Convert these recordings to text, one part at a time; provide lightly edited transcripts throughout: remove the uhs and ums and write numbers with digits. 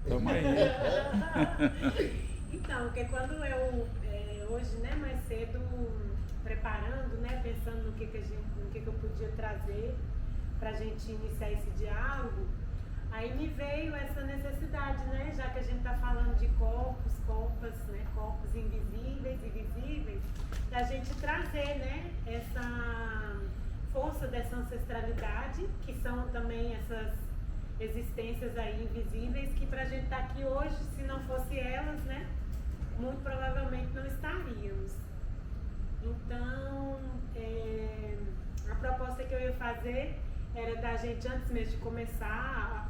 Tamo aí. Então, porque quando eu, hoje, né, mais cedo, preparando, né, pensando no que eu podia trazer pra gente iniciar esse diálogo, aí me veio essa necessidade, né, já que a gente está falando de corpos, né, corpos invisíveis e visíveis, da gente trazer, né, essa força dessa ancestralidade, que são também essas existências aí invisíveis, que pra gente estar aqui hoje, se não fosse elas, né, muito provavelmente não estaríamos. Então, a proposta que eu ia fazer era da gente, antes mesmo de começar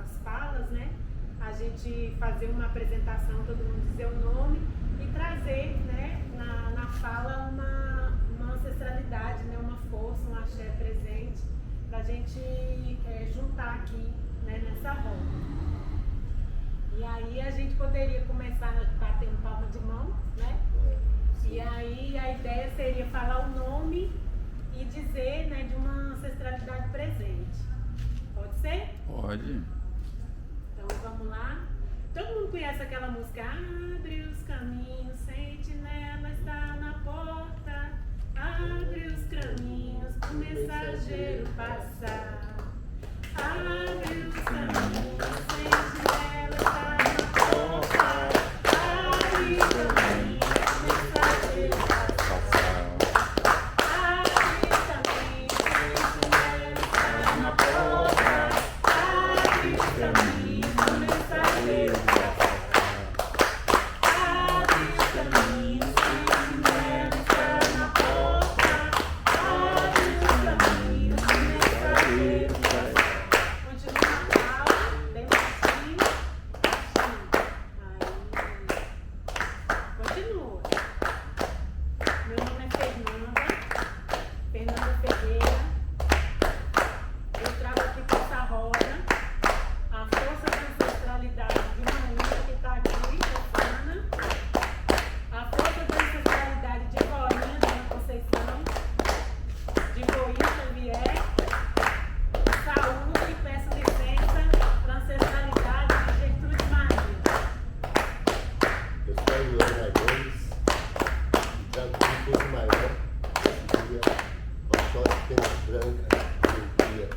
as falas, né, a gente fazer uma apresentação, todo mundo dizer o nome e trazer, né, na fala uma ancestralidade, né, uma força, um axé presente, para a gente juntar aqui, né, nessa roda. E aí a gente poderia começar batendo palma de mão, né? E aí a ideia seria falar o nome e dizer, né, de uma ancestralidade presente. Pode ser? Pode. Então vamos lá. Todo mundo conhece aquela música? Abre os caminhos, sentinela está na porta. Abre os caminhos pro mensageiro passar. Abre os caminhos, sentinela está na porta. Abre os caminhos pro mensageiro passar. Abre os caminhos, sentinela está na porta. Abre os caminhos pro mensageiro passar. Abre os caminhos, sentinela está na porta. Abre os caminhos pro mensageiro passar. Continua a fala, bem baixinho, baixinho. Aí. Continua. Meu nome é Fernanda Ferreira. Eu trago aqui para essa roda a força da ancestralidade de Maíra, que está aqui, Ana. A força da ancestralidade de Corinha, Dona Conceição. De Boinha Xavier. Saúde, e peço licença para a ancestralidade de Gertrude Maria. Eu sou o Luan Raigones e trago um pouco maior esse dia, uma sorte pena branca, dia,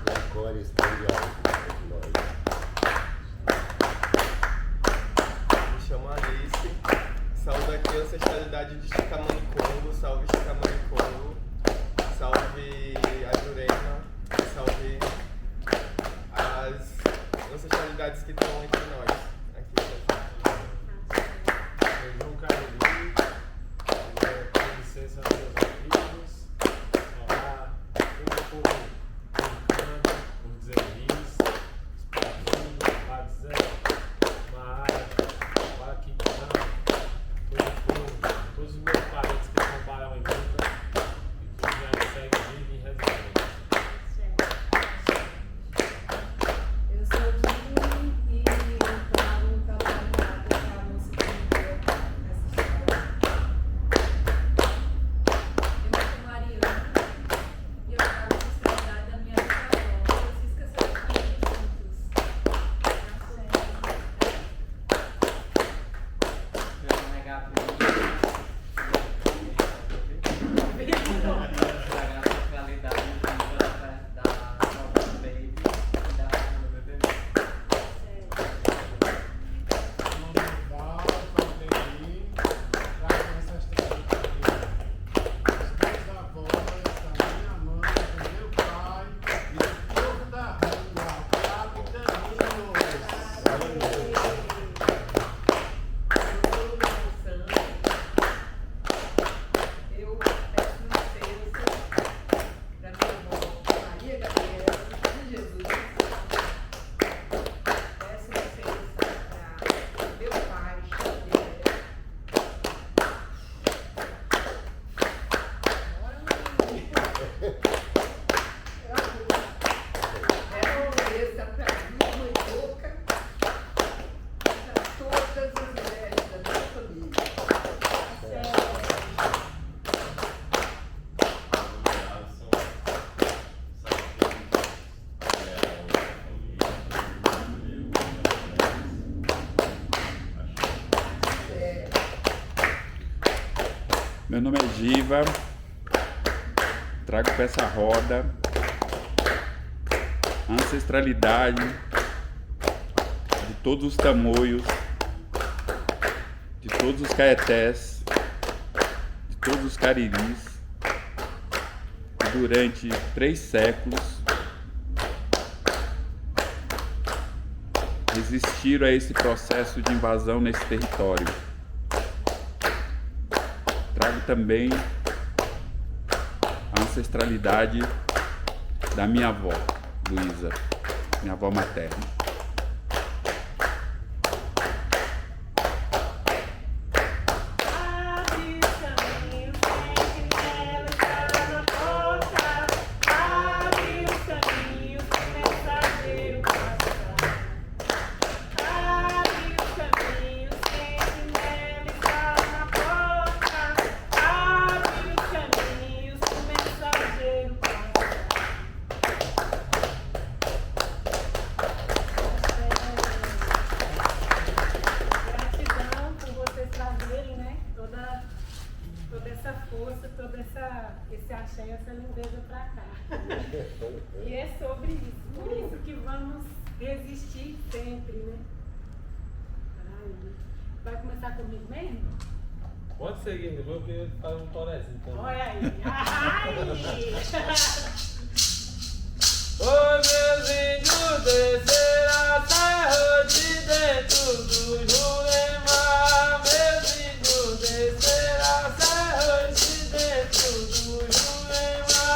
que acolhe esse mundial de nós. Me chamo Alice, saúdo aqui a ancestralidade de Chicamani Congo, salve Chicamani Congo, salve a Jurema, salve as ancestralidades que estão entre nós. Aqui, Eu, João Carolino, com licença aos meus amigos, falar um pouco brincando, por dizer isso, Espaquinho, Vadzé, Maara, Paraquitã, todos os meus parentes que trabalham em Luta e que já seguem vive em residência. Eu sou Dini e eu trago Meu nome é Giva, trago para essa roda a ancestralidade de todos os tamoios, de todos os caetés, de todos os cariris, que durante 3 séculos resistiram a esse processo de invasão nesse território. Trago também a ancestralidade da minha avó, Luísa, minha avó materna. Esse axé, essa lindeza pra cá. E é sobre isso, por isso que vamos resistir sempre, né? Ai, vai começar comigo mesmo? Pode seguir, eu queria fazer um torezinho então. Olha aí. Ai! Oi, meus índios, descer a serra de dentro do Jurema. Meus índios, descer a serra de dentro do Jurema.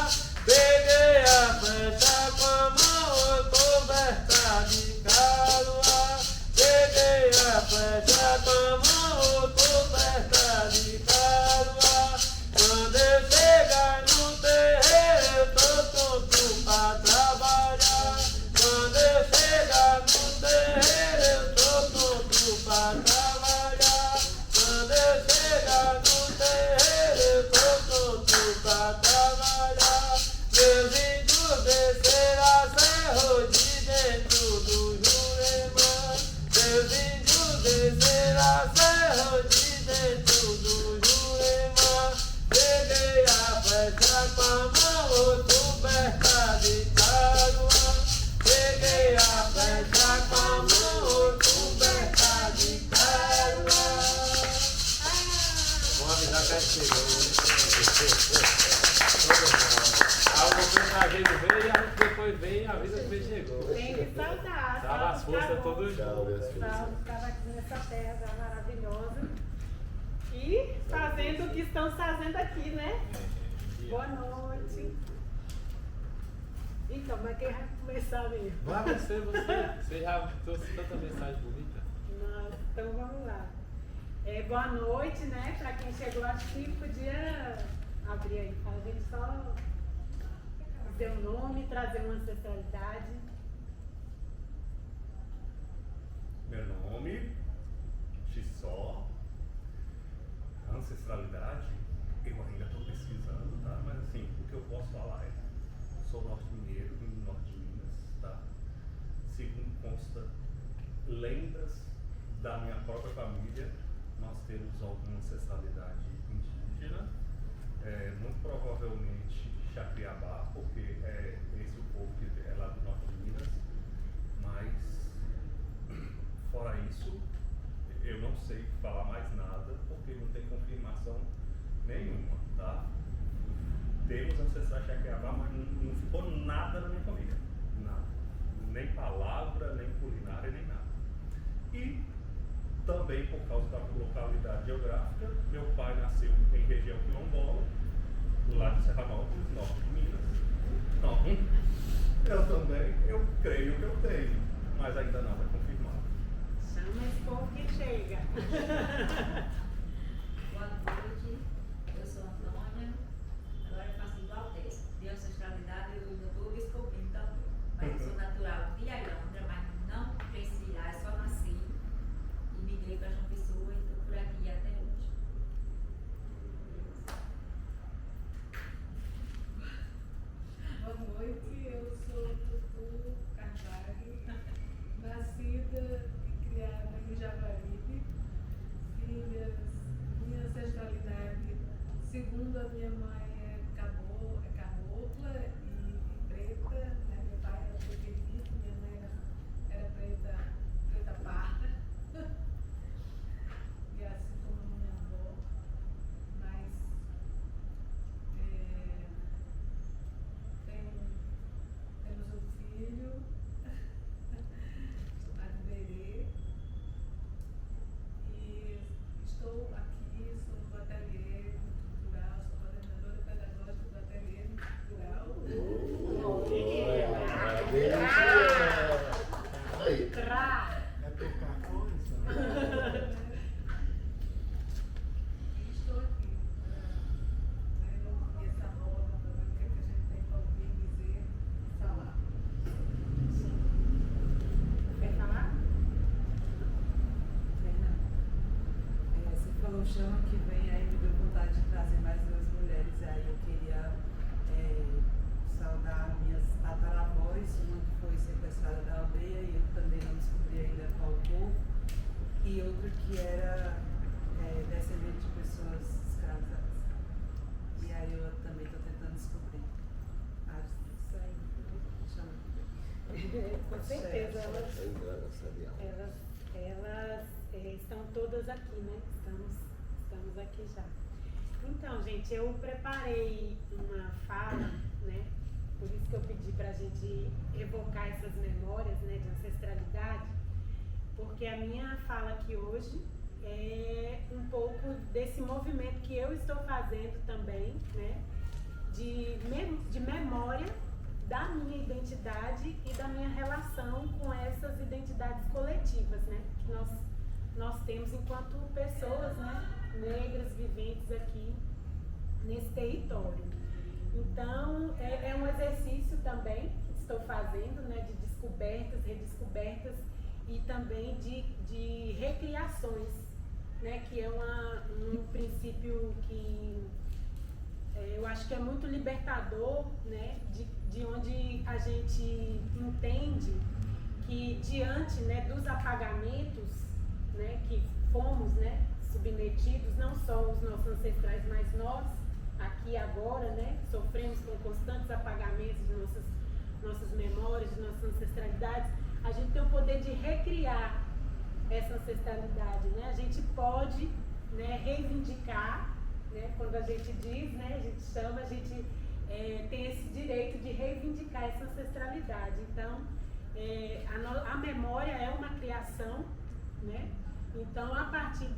Peguei a flecha com a mão coberta de caroá. Peguei a flecha com a mão coberta de caroá. Quando eu chegar no terreiro, eu tô pronto pra trabalhar. Quando eu chegar no terreiro, eu tô pronto pra trabalhar. Quando eu chegar no terreiro, eu tô pronto pra trabalhar. Meus índios desceram a serra de dentro do Jurema. Meus índios desceram a serra de dentro do Jurema. Peguei a flecha com a mão coberta de caroá. Peguei a flecha com a mão coberta de caroá. Vamos avisar que a gente chegou. Alguma mensageiro veio e a gente depois veio e avisa que ele chegou. Tem que saudar. Tava as forças todas Salve, juntas. as forças. Estava aqui nessa terra maravilhosa. E fazendo o que estão fazendo aqui, né? Boa noite. Então, mas quem vai começar mesmo? Vai você já trouxe tanta mensagem bonita. Nossa, então vamos lá. Boa noite, né? Para quem chegou, acho que podia abrir aí, para a gente só dizer o nome, trazer uma ancestralidade. Meu nome, Xissó, ancestralidade, eu ainda estou pesquisando, tá? Mas assim, o que eu posso falar é, sou norte-mineiro, vim do norte de Minas, tá? Segundo consta lendas da minha própria família, nós temos alguma ancestralidade indígena, muito provavelmente Chacriabá, porque é esse o povo que é lá do norte de Minas, mas fora isso, eu não sei falar mais nada, porque não tem confirmação nenhuma, tá? Temos ancestrais Chacriabá, mas não ficou nada na minha família, nada. Nem palavra, nem culinária, nem nada. E também por causa da localidade geográfica, meu pai nasceu em região quilombola, lá de Serra Norte, norte de Minas. Então, eu também, eu creio que eu tenho, mas ainda nada confirmado. Chama esse povo que chega. Boa noite, eu sou Antônia, agora eu faço igual desse. De ancestralidade eu ainda estou descobrindo também. Mas eu sou natural de Ilhambra, mas não cresci lá, eu só nasci e migrei para João Pessoa e estou por aqui até hoje. Boa noite, eu sou Tutu Carvalho, nasci Rá. É pouca coisa. Estou aqui para ouvir essa roda, para ver o que é que a gente tem para ouvir, dizer e falar. Quer falar? Você falou chama que vem, aí me deu vontade de trazer mais duas mulheres, aí eu queria saudar minhas tataravós, uma que foi sequestrada da aldeia e eu também não descobri ainda qual povo, e outra que era descendente de pessoas escravizadas. E aí eu também estou tentando descobrir. Isso aí, chama que vem. Com certeza, Essa elas estão todas aqui, né? Estamos aqui já. Então, gente, eu preparei uma fala, né? Por isso que eu pedi para a gente evocar essas memórias, né, de ancestralidade, porque a minha fala aqui hoje é um pouco desse movimento que eu estou fazendo também, né? De memória da minha identidade e da minha relação com essas identidades coletivas, né? Que nós temos enquanto pessoas, né, negras viventes aqui nesse território. Então, é um exercício também que estou fazendo, né, de descobertas, redescobertas e também de recriações, né, que é um princípio que eu acho que é muito libertador, né, de onde a gente entende que diante, né, dos apagamentos, né, que fomos, né, submetidos, não só os nossos ancestrais, mas nós aqui agora, né, sofremos com constantes apagamentos de nossas memórias, de nossas ancestralidades. A gente tem o poder de recriar essa ancestralidade, né? A gente pode, né, reivindicar, né, quando a gente diz, né, a gente chama, a gente tem esse direito de reivindicar essa ancestralidade. Então, a memória é uma criação, né? Então, a partir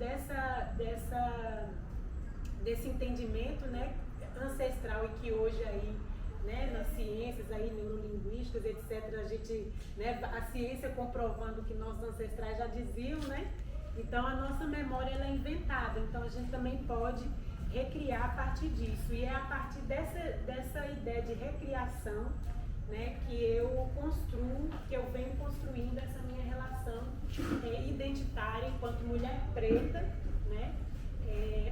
desse entendimento, né, ancestral, e que hoje aí, né, nas ciências aí, neurolinguísticas, etc., a gente, né, a ciência comprovando que nossos ancestrais já diziam, né? Então, a nossa memória ela é inventada, então a gente também pode recriar a partir disso. E é a partir dessa ideia de recriação, né, que eu construo, que eu venho construindo essa minha relação identitária enquanto mulher preta, né,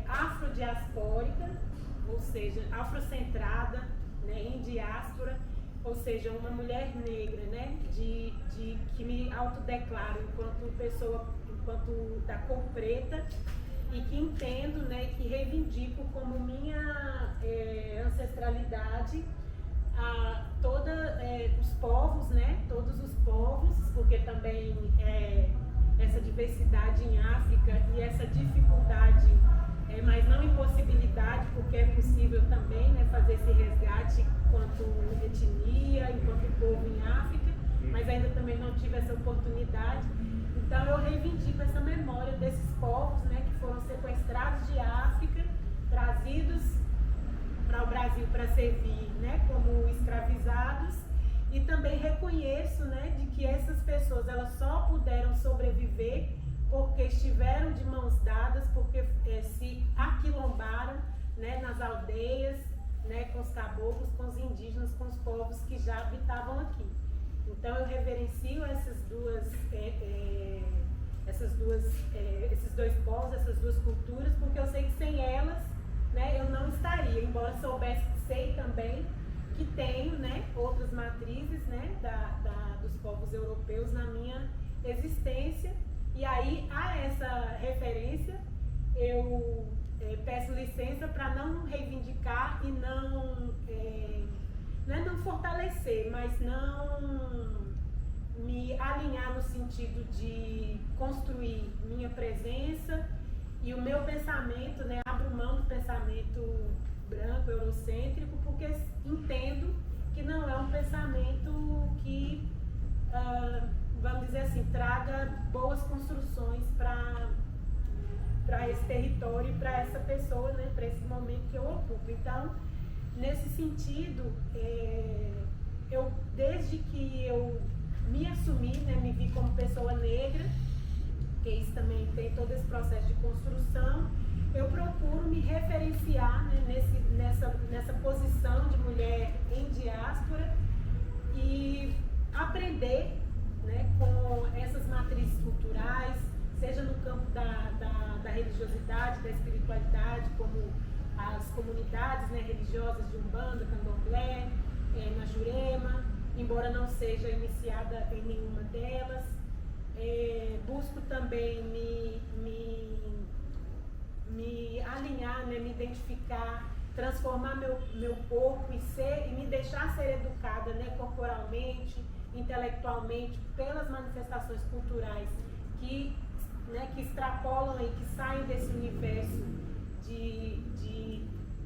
afrodiaspórica, ou seja, afrocentrada, né, em diáspora, ou seja, uma mulher negra, né, que me autodeclaro enquanto pessoa, enquanto da cor preta, e que entendo, né, que reivindico como minha ancestralidade todos os povos, né, todos os povos, porque também essa diversidade em África e essa dificuldade, mas não impossibilidade, porque é possível também, né, fazer esse resgate enquanto etnia, enquanto povo em África, mas ainda também não tive essa oportunidade. Então eu reivindico essa memória desses povos, né, que foram sequestrados de África, trazidos para o Brasil para servir, né, como escravizados, e também reconheço, né, de que essas pessoas elas só puderam sobreviver porque estiveram de mãos dadas, porque se aquilombaram, né, nas aldeias, né, com os caboclos, com os indígenas, com os povos que já habitavam aqui. Então eu reverencio esses dois povos, essas duas culturas, porque eu sei que sem elas, né, eu não estaria, embora soubesse que sei também que tenho, né, outras matrizes, né, dos povos europeus na minha existência. E aí, a essa referência, eu peço licença para não reivindicar e não é não fortalecer, mas não me alinhar no sentido de construir minha presença e o meu pensamento, né, abro mão do pensamento branco, eurocêntrico, porque entendo que não é um pensamento que, vamos dizer assim, traga boas construções para esse território e para essa pessoa, né, para esse momento que eu ocupo. Então, nesse sentido, desde que eu me assumir, né, me vi como pessoa negra, porque isso também tem todo esse processo de construção. Eu procuro me referenciar, né, nessa posição de mulher em diáspora e aprender, né, com essas matrizes culturais, seja no campo da religiosidade, da espiritualidade, como as comunidades, né, religiosas de Umbanda, Candomblé, na Jurema, embora não seja iniciada em nenhuma delas. Busco também me alinhar, né, me identificar, transformar meu corpo e me deixar ser educada, né, corporalmente, intelectualmente, pelas manifestações culturais que extrapolam e que saem desse universo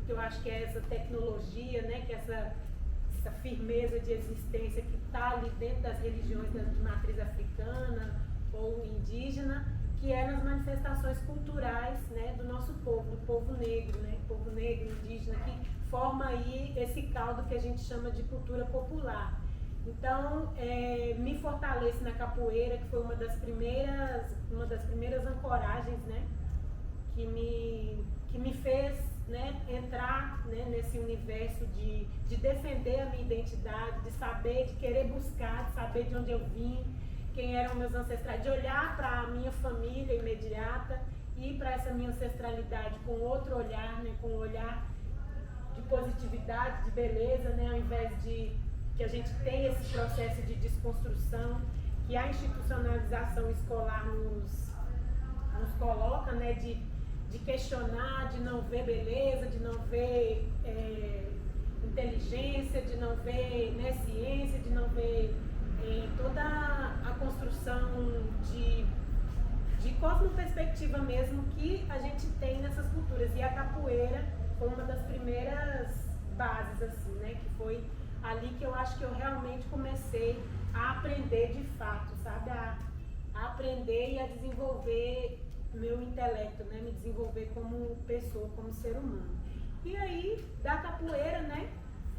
que eu acho que é essa tecnologia, né, que é essa firmeza de existência que está ali dentro das religiões de matriz africana ou indígena, que é nas manifestações culturais, né, do nosso povo, do povo negro, né, povo negro, indígena, que forma aí esse caldo que a gente chama de cultura popular. Então, me fortaleço na capoeira, que foi uma das primeiras ancoragens, né, que me fez, né, entrar, né, nesse universo de defender a minha identidade, de saber, de querer buscar, de saber de onde eu vim, quem eram meus ancestrais, de olhar para a minha família imediata e para essa minha ancestralidade com outro olhar, né, com um olhar de positividade, de beleza, né, ao invés de que a gente tem esse processo de desconstrução que a institucionalização escolar nos coloca, né, de questionar, de não ver beleza, de não ver inteligência, de não ver, né, ciência, de não ver toda a construção de cosmoperspectiva mesmo que a gente tem nessas culturas. E a capoeira foi uma das primeiras bases, assim, né, que foi ali que eu acho que eu realmente comecei a aprender de fato, sabe, a aprender e a desenvolver meu intelecto, né, me desenvolver como pessoa, como ser humano. E aí, da capoeira, né,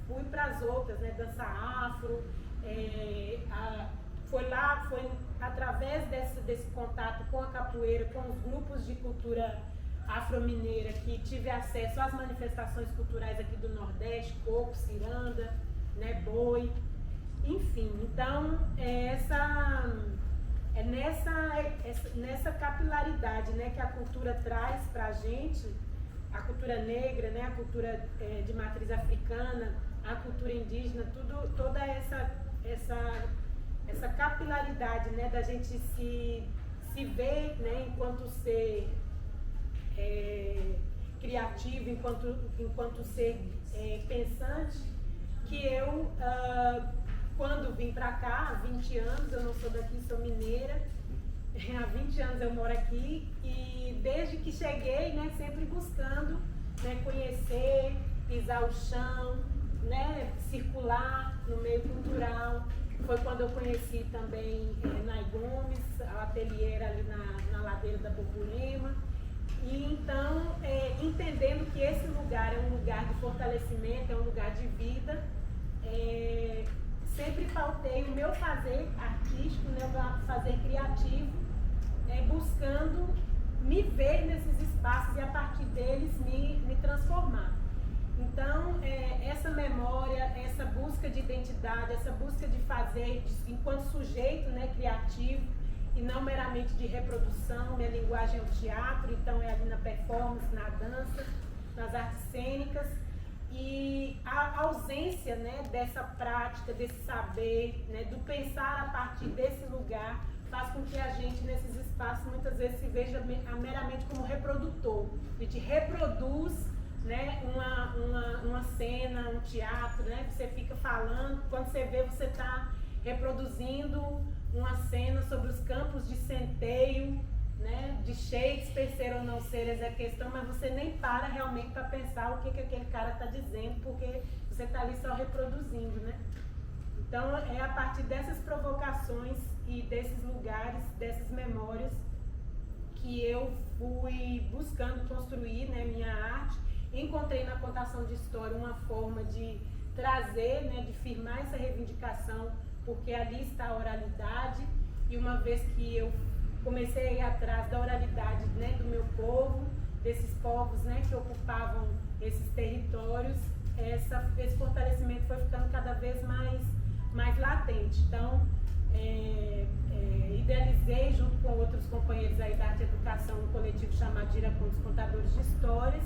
fui para as outras, né, dança afro, foi através desse contato com a capoeira, com os grupos de cultura afro-mineira, que tive acesso às manifestações culturais aqui do Nordeste, coco, ciranda, né, boi, enfim. Então, nessa capilaridade, né, que a cultura traz para a gente, a cultura negra, né, a cultura de matriz africana, a cultura indígena, toda essa capilaridade, né, da gente se ver, né, enquanto ser criativo, enquanto ser pensante, que eu, quando vim para cá, há 20 anos, eu não sou daqui, sou mineira, há 20 anos eu moro aqui e desde que cheguei, né, sempre buscando, né, conhecer, pisar o chão, né, circular no meio cultural. Foi quando eu conheci também Nai Gomes, a ateliê ali na ladeira da Borborema. E então, entendendo que esse lugar é um lugar de fortalecimento, é um lugar de vida, sempre pautei o meu fazer artístico, né, o meu fazer criativo, buscando me ver nesses espaços e a partir deles me transformar. Então, essa memória, essa busca de identidade, essa busca de fazer enquanto sujeito, né, criativo e não meramente de reprodução, minha linguagem é o teatro, então é ali na performance, na dança, nas artes cênicas. E a ausência, né, dessa prática, desse saber, né, do pensar a partir desse lugar, faz com que a gente, nesses espaços, muitas vezes se veja meramente como reprodutor. A gente reproduz, né, uma cena, um teatro, né, você fica falando, quando você vê, você está reproduzindo uma cena sobre os campos de centeio, né, de Shakespeare, ser ou não ser, essa é a questão, mas você nem para realmente para pensar o que aquele cara está dizendo, porque você está ali só reproduzindo, né? Então, é a partir dessas provocações e desses lugares, dessas memórias, que eu fui buscando construir, né, minha arte. Encontrei na contação de história uma forma de trazer, né, de firmar essa reivindicação porque ali está a oralidade, e uma vez que eu comecei a ir atrás da oralidade, né, do meu povo, desses povos, né, que ocupavam esses territórios, esse fortalecimento foi ficando cada vez mais latente. Então, idealizei, junto com outros companheiros aí da Arte e Educação, um coletivo chamado Gira Contos Contadores de Histórias,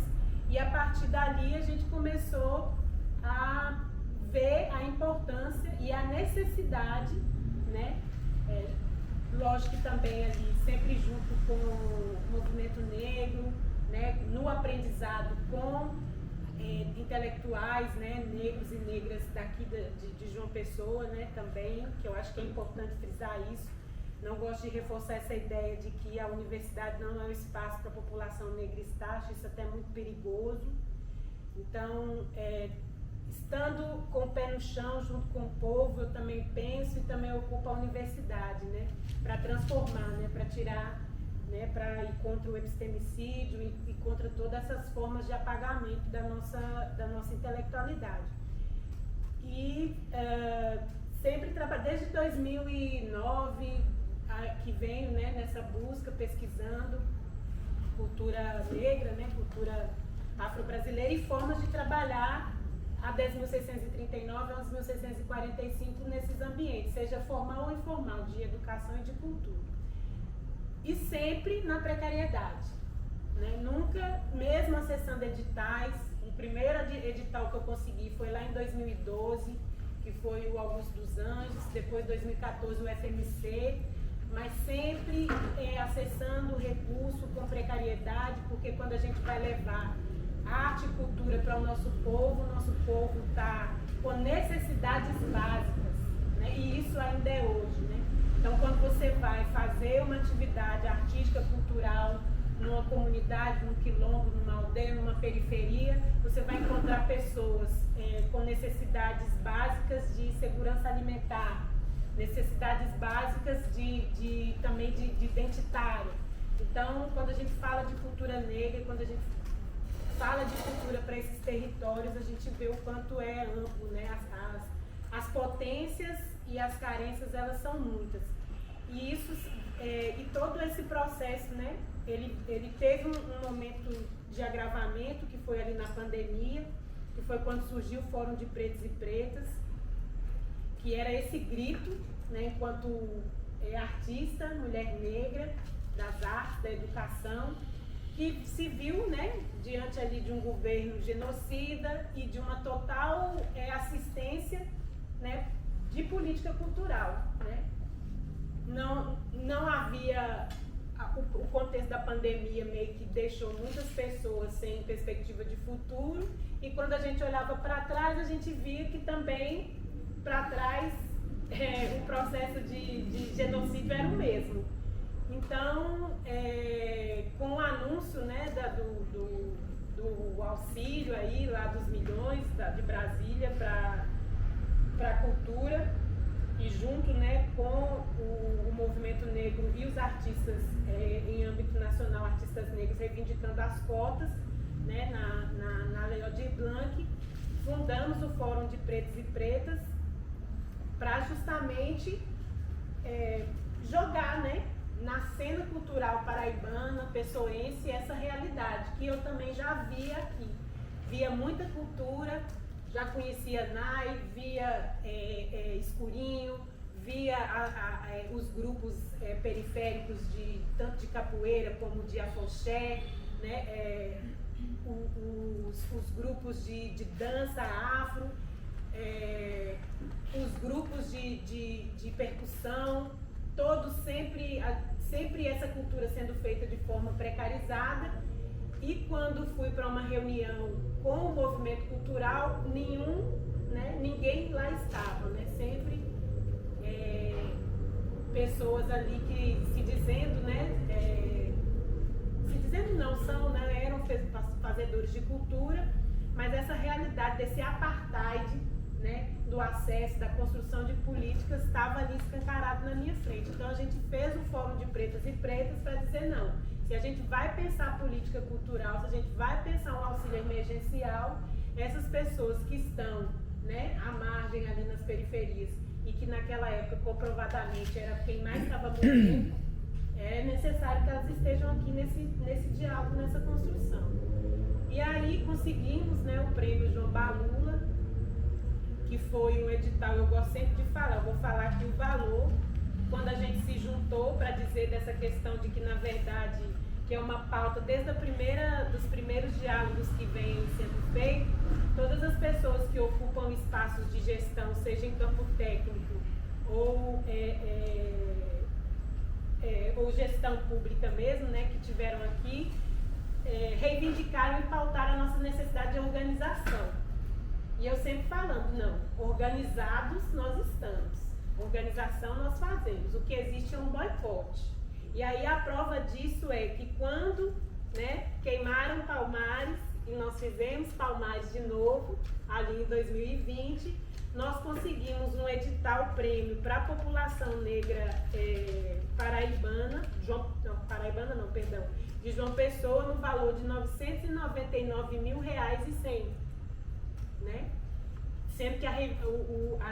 e a partir dali a gente começou a ver a importância e a necessidade, né? Lógico que também ali, sempre junto com o movimento negro, né? No aprendizado com intelectuais, né? Negros e negras daqui de João Pessoa, né? Também, que eu acho que é importante frisar isso. Não gosto de reforçar essa ideia de que a universidade não é um espaço para a população negra estar, acho isso até muito perigoso. Então, estando com o pé no chão, junto com o povo, eu também penso e também ocupo a universidade, né? Para transformar, né? Para tirar, né? Para ir contra o epistemicídio e contra todas essas formas de apagamento da nossa intelectualidade. E sempre trabalho, desde 2009, que venho, né, nessa busca, pesquisando cultura negra, né, cultura afro-brasileira e formas de trabalhar a 10.639 a 11.645 nesses ambientes, seja formal ou informal, de educação e de cultura. E sempre na precariedade, né? Nunca, mesmo acessando editais, o primeiro edital que eu consegui foi lá em 2012, que foi o Augusto dos Anjos, depois 2014 o FMC, mas sempre acessando o recurso com precariedade, porque quando a gente vai levar arte e cultura para o nosso povo está com necessidades básicas, né? E isso ainda é hoje, né? Então, quando você vai fazer uma atividade artística, cultural, numa comunidade, num quilombo, numa aldeia, numa periferia, você vai encontrar pessoas com necessidades básicas de segurança alimentar, necessidades básicas também de identitário. Então, quando a gente fala de cultura negra, quando a gente fala de cultura para esses territórios, a gente vê o quanto é amplo, né? As potências e as carências, elas são muitas. E isso, e todo esse processo, né? Ele teve um momento de agravamento, que foi ali na pandemia, que foi quando surgiu o Fórum de Pretos e Pretas, que era esse grito, né, enquanto artista, mulher negra, das artes, da educação, que se viu, né, diante ali de um governo genocida e de uma total assistência, né, de política cultural, né? Não havia... O contexto da pandemia meio que deixou muitas pessoas sem perspectiva de futuro, e quando a gente olhava para trás, a gente via que também para trás o processo de genocídio era o mesmo. Então, com o anúncio, né, do auxílio aí, lá dos milhões de Brasília para a cultura, e junto, né, com o movimento negro e os artistas em âmbito nacional, artistas negros reivindicando as cotas, né, na Lei Aldir Blanc, fundamos o Fórum de Pretos e Pretas para justamente jogar, né, na cena cultural paraibana, pessoense, essa realidade que eu também já via aqui. Via muita cultura, já conhecia NAI, via Escurinho, via os grupos periféricos tanto de capoeira como de afoxé, né, os grupos de dança afro, os grupos de percussão, todos sempre essa cultura sendo feita de forma precarizada. E quando fui para uma reunião com o movimento cultural, ninguém lá estava, né? Sempre pessoas ali que se dizendo, né? Se dizendo não, são, né? Eram fazedores de cultura, mas essa realidade desse apartheid, né? Do acesso, da construção de políticas, estava ali escancarado na minha frente. Então a gente fez um Fórum de Pretas e Pretas para dizer não. Se a gente vai pensar política cultural, se a gente vai pensar um auxílio emergencial, essas pessoas que estão, né, à margem ali nas periferias e que naquela época comprovadamente era quem mais estava morrendo, é necessário que elas estejam aqui nesse diálogo, nessa construção. E aí conseguimos, né, o prêmio João Balula, que foi um edital, eu gosto sempre de falar, eu vou falar aqui o valor, quando a gente se juntou para dizer dessa questão de que, na verdade, que é uma pauta desde dos primeiros diálogos que vêm sendo feitos, todas as pessoas que ocupam espaços de gestão, seja em campo técnico ou gestão pública mesmo, né, que tiveram aqui, reivindicaram e pautaram a nossa necessidade de organização. E eu sempre falando, não, organizados nós estamos, organização nós fazemos, o que existe é um boicote. E aí a prova disso é que quando, né, queimaram Palmares, e nós fizemos Palmares de novo, ali em 2020, nós conseguimos um edital prêmio para a população negra paraibana, de João Pessoa, no valor de R$ 999.100, né? Sendo que a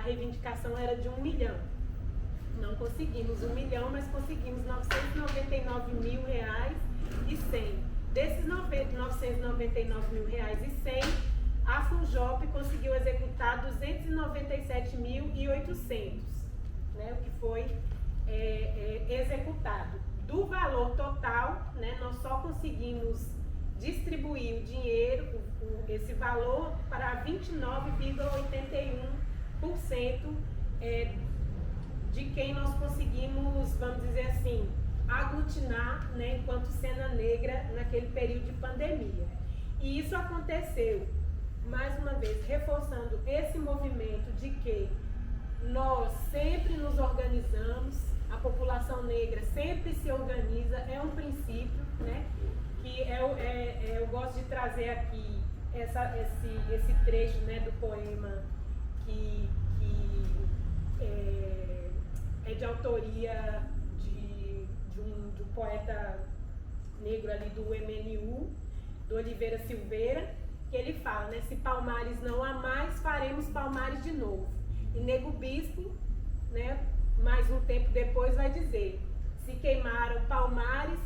reivindicação era de R$ 1 milhão. Não conseguimos R$ 1 milhão, mas conseguimos R$ 999.100. Desses R$ 999.100, a Funjop conseguiu executar R$ 297.800, né, o que foi executado. Do valor total, né, nós só conseguimos distribuir o dinheiro, esse valor, para 29,81% de quem nós conseguimos, vamos dizer assim, aglutinar, né, enquanto cena negra naquele período de pandemia. E isso aconteceu, mais uma vez, reforçando esse movimento de que nós sempre nos organizamos, a população negra sempre se organiza, é um princípio, né, que eu gosto de trazer aqui esse trecho, né, do poema que é de autoria de um poeta negro ali do MNU, do Oliveira Silveira, que ele fala, né, se Palmares não há mais, faremos Palmares de novo. E Nego Bispo, né, mais um tempo depois vai dizer, se queimaram Palmares,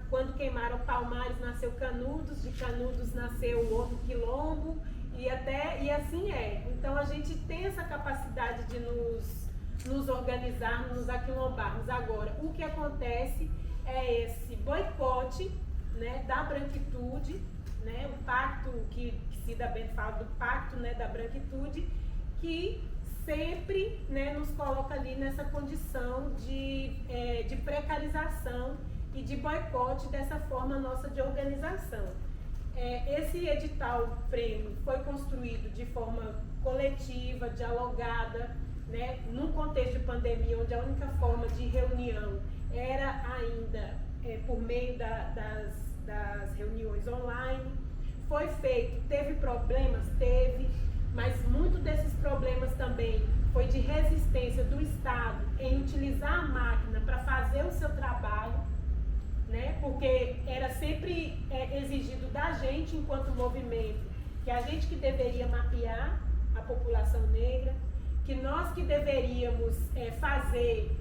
quando queimaram Palmares nasceu Canudos, de Canudos nasceu outro quilombo, e assim é. Então a gente tem essa capacidade de nos organizarmos, nos aquilombarmos. Agora, o que acontece é esse boicote, né, da branquitude, né, o pacto que Cida Bento fala do pacto, né, da branquitude, que sempre, né, nos coloca ali nessa condição de precarização e de boicote dessa forma nossa de organização. Esse edital prêmio foi construído de forma coletiva, dialogada, né, num contexto de pandemia, onde a única forma de reunião era ainda por meio das reuniões online. Foi feito, teve problemas? Teve, mas muito desses problemas também foi de resistência do Estado em utilizar a máquina para fazer o seu trabalho, né? Porque era sempre exigido da gente, enquanto movimento, que a gente que deveria mapear a população negra, que nós que deveríamos fazer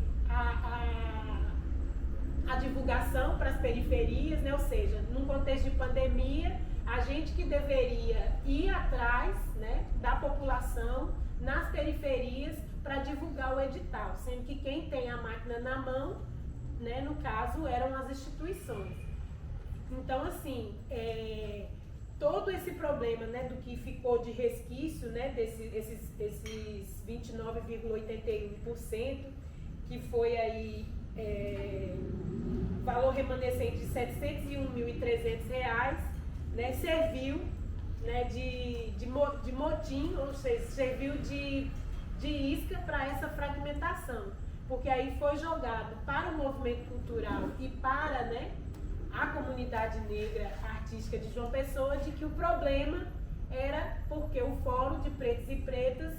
a divulgação para as periferias, né? Ou seja, num contexto de pandemia, a gente que deveria ir atrás, né, da população nas periferias para divulgar o edital, sendo que quem tem a máquina na mão, né, no caso, eram as instituições. Então, assim, todo esse problema, né, do que ficou de resquício, né, esses 29,81%, que foi aí valor remanescente de R$ 701.300, né, serviu, né, de motim, ou seja, serviu de isca para essa fragmentação, porque aí foi jogado para o movimento cultural e para, né, a comunidade negra artística de João Pessoa, de que o problema era porque o Fórum de Pretos e Pretas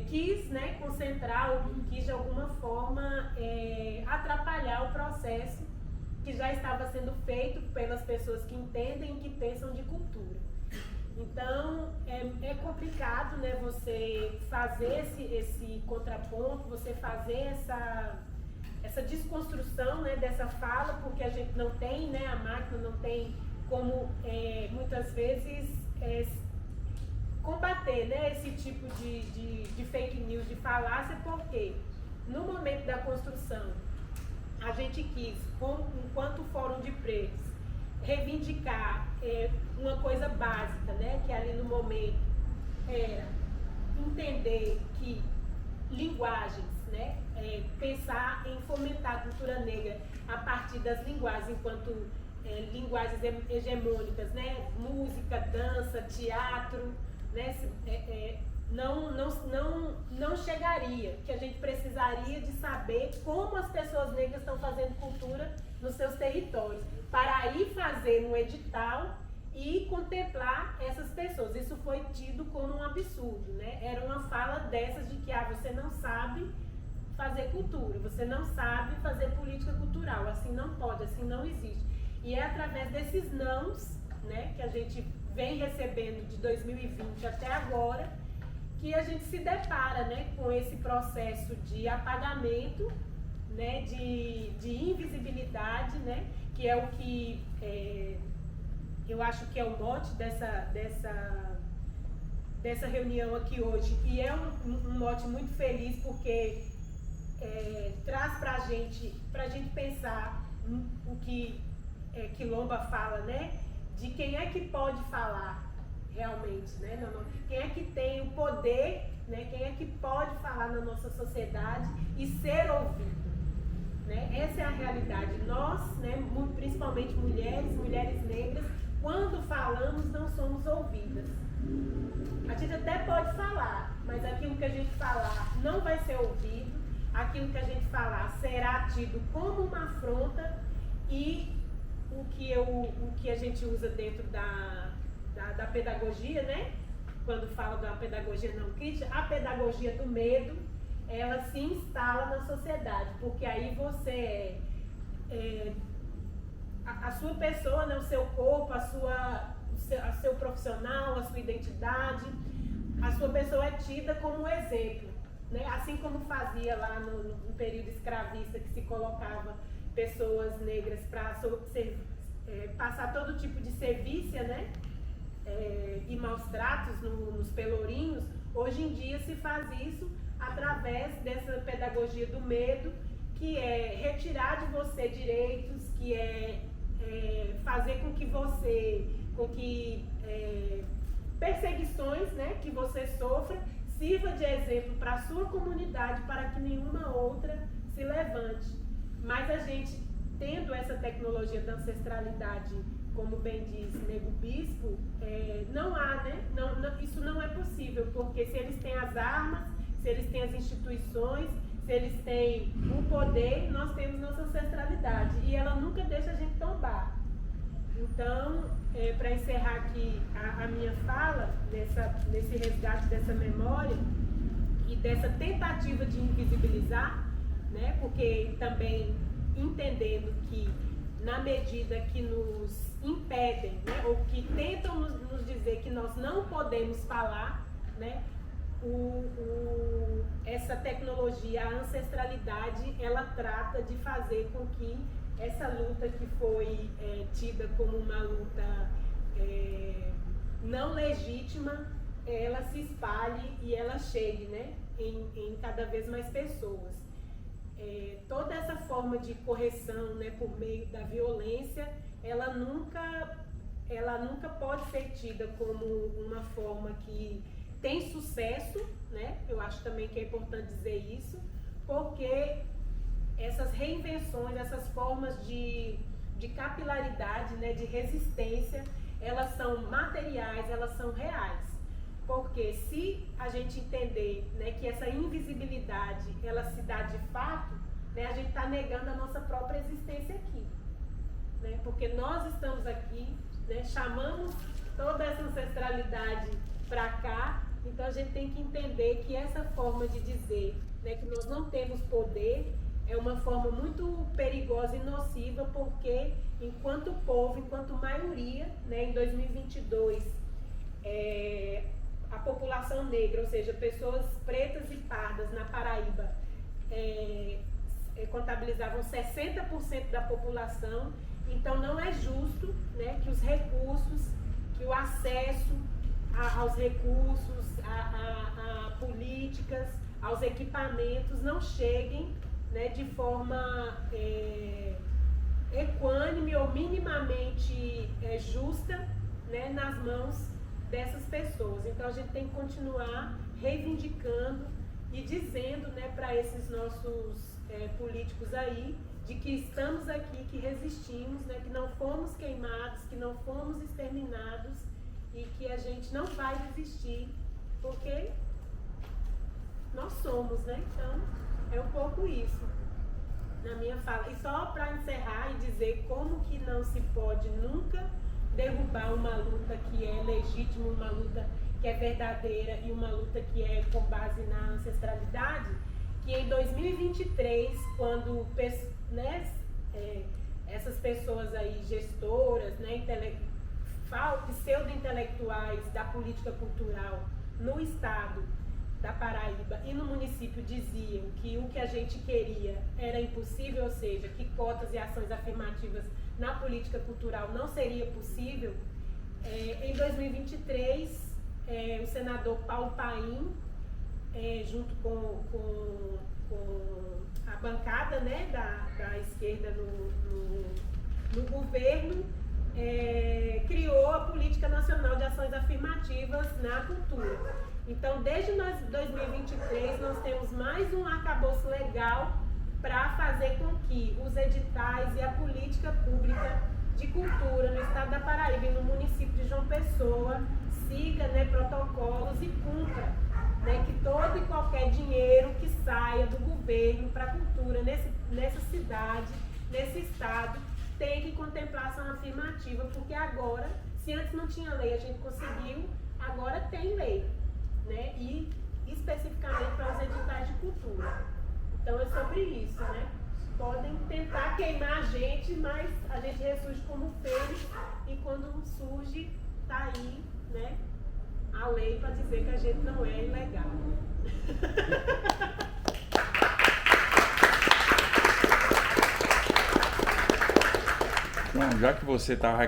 quis, né, concentrar, ou quis de alguma forma atrapalhar o processo que já estava sendo feito pelas pessoas que entendem e que pensam de cultura. Então, é complicado, né, você fazer esse contraponto, você fazer essa desconstrução, né, dessa fala, porque a gente não tem, né, a máquina não tem como, muitas vezes, combater, né, esse tipo de fake news, de falácia, porque no momento da construção, a gente quis, enquanto Fórum de Pretos, reivindicar uma coisa básica, né, que ali no momento era entender que linguagens, né, pensar em fomentar a cultura negra a partir das linguagens, enquanto linguagens hegemônicas, né, música, dança, teatro, né, não chegaria, que a gente precisaria de saber como as pessoas negras estão fazendo cultura nos seus territórios, para aí fazer um edital e contemplar essas pessoas. Isso foi tido como um absurdo, né? Era uma fala dessas de que você não sabe fazer cultura, você não sabe fazer política cultural, assim não pode, assim não existe. E é através desses nãos, né, que a gente vem recebendo de 2020 até agora, que a gente se depara, né, com esse processo de apagamento, né, de invisibilidade, né, que é o que eu acho que é o mote dessa reunião aqui hoje, e é um mote muito feliz, porque traz pra gente pensar o que Quilomba fala, né, de quem é que pode falar realmente, né, quem é que tem o poder, né, quem é que pode falar na nossa sociedade e ser ouvido, né? Essa é a realidade. Nós, né, principalmente mulheres negras, quando falamos não somos ouvidas. A gente até pode falar, mas aquilo que a gente falar não vai ser ouvido, aquilo que a gente falar será tido como uma afronta, e o que a gente usa dentro da pedagogia, né? Quando fala da pedagogia não crítica, a pedagogia do medo, ela se instala na sociedade, porque aí você a sua pessoa, né, o seu corpo, a seu profissional, a sua identidade, a sua pessoa é tida como um exemplo, né? Assim como fazia lá no período escravista, que se colocava pessoas negras para passar todo tipo de servícia, né? E maus tratos nos pelourinhos. Hoje em dia se faz isso através dessa pedagogia do medo, que é retirar de você direitos, que fazer com que perseguições, né, que você sofra, sirva de exemplo para a sua comunidade, para que nenhuma outra se levante. Mas a gente, tendo essa tecnologia da ancestralidade, como bem diz Nego Bispo, não há, né? Isso não é possível, porque se eles têm as armas, se eles têm as instituições, se eles têm o poder, nós temos nossa ancestralidade, e ela nunca deixa a gente tombar. Então, para encerrar aqui a minha fala, nesse resgate dessa memória e dessa tentativa de invisibilizar, né? Porque também entendendo que, na medida que nos impedem, né, ou que tentam nos dizer que nós não podemos falar, né, essa tecnologia, a ancestralidade, ela trata de fazer com que essa luta que foi tida como uma luta não legítima, ela se espalhe e ela chegue, né, em cada vez mais pessoas. Toda essa forma de correção, né, por meio da violência, ela nunca pode ser tida como uma forma que tem sucesso, né? Eu acho também que é importante dizer isso, porque essas reinvenções, essas formas de capilaridade, né, de resistência, elas são materiais, elas são reais. Porque se a gente entender, né, que essa invisibilidade, ela se dá de fato, né, a gente está negando a nossa própria existência aqui. Né? Porque nós estamos aqui, né, chamamos toda essa ancestralidade para cá, então a gente tem que entender que essa forma de dizer, né, que nós não temos poder é uma forma muito perigosa e nociva, porque enquanto povo, enquanto maioria, né, em 2022, a população negra, ou seja, pessoas pretas e pardas na Paraíba, contabilizavam 60% da população. Então não é justo, né, que os recursos, que o acesso aos recursos, a políticas, aos equipamentos não cheguem, né, de forma equânime ou minimamente justa, né, nas mãos dessas pessoas. Então a gente tem que continuar reivindicando e dizendo, né, para esses nossos políticos aí, de que estamos aqui, que resistimos, né, que não fomos queimados, que não fomos exterminados e que a gente não vai desistir, porque nós somos, né? Então é um pouco isso na minha fala. E só para encerrar e dizer como que não se pode nunca derrubar uma luta que é legítima, uma luta que é verdadeira e uma luta que é com base na ancestralidade, que em 2023, quando, né, essas pessoas aí, gestoras, né, pseudo-intelectuais da política cultural no estado da Paraíba e no município diziam que o que a gente queria era impossível, ou seja, que cotas e ações afirmativas na política cultural não seria possível, em 2023, o senador Paulo Paim, junto com a bancada, né, da esquerda no governo, criou a Política Nacional de Ações Afirmativas na Cultura. Então, desde 2023, nós temos mais um arcabouço legal para fazer com que os editais e a política pública de cultura no estado da Paraíba e no município de João Pessoa siga, né, protocolos e cumpra, né, que todo e qualquer dinheiro que saia do governo para a cultura nessa cidade, nesse estado, tem que contemplar ação afirmativa, porque agora, se antes não tinha lei, a gente conseguiu, agora tem lei, né, e especificamente para os editais de cultura. Então é sobre isso, né? Podem tentar queimar a gente, mas a gente ressurge como fênix e quando surge, tá aí, né, a lei para dizer que a gente não é ilegal. Bom, já que você estava